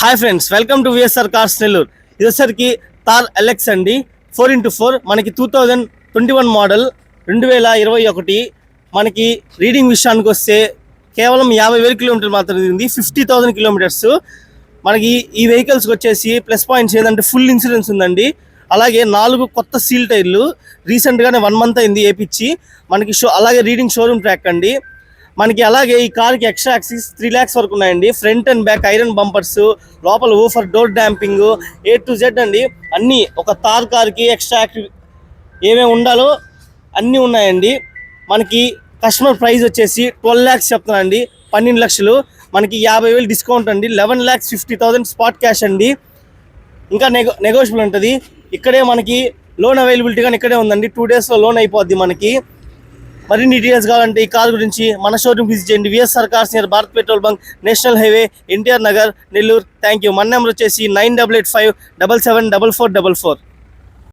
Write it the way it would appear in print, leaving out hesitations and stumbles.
Hi friends, welcome to VSR cars Nellore. ఇది వచ్చరికి తార్ LX అండి, 4x4 మనకి 2021 మోడల్ 2021. మనకి రీడింగ్ విషయానికి వస్తే కేవలం 50,000 కిలోమీటర్లు మాత్రమే ఉంది, 50,000 కిలోమీటర్స్. మనకి ఈ వెహికల్స్కి వచ్చేసి ప్లస్ పాయింట్స్ ఏంటంటే ఫుల్ ఇన్సూరెన్స్ ఉందండి. అలాగే 4 కొత్త సీల్ టైర్లు రీసెంట్గానే 1 మంత్ అయింది వేపించి మనకి. అలాగే రీడింగ్ షోరూమ్ ట్రాక్ అండి మనకి. అలాగే ఈ కార్కి ఎక్స్ట్రా యాక్సిస్ 3 lakhs వరకు ఉన్నాయండి. Front and back iron bumpers, లోపల woofer, door damping, A to Z అండి. అన్నీ ఒక తార్ కార్కి ఎక్స్ట్రా ఏమేమి ఉండాలో అన్నీ ఉన్నాయండి. మనకి కస్టమర్ ప్రైస్ వచ్చేసి 12 lakhs చెప్తున్నానండి, 12 లక్షలు. మనకి 50,000 డిస్కౌంట్ అండి, 11,50,000 స్పాట్ క్యాష్ అండి. ఇంకా నెగోషియబుల్ ఉంటుంది. ఇక్కడే మనకి లోన్ అవైలబిలిటీ కానీ ఇక్కడే ఉందండి. 2 daysలో లోన్ అయిపోద్ది మనకి. మరిన్ని డీటెయిల్స్ కావాలంటే ఈ కార్ గురించి మన షోరూమ్ విజిట్ చేయండి. VSR cars near Bharat petrol bunk, national highway, NTR Nagar, Nellore. Thank you. మన నెంబర్ వచ్చేసి 9885 774444.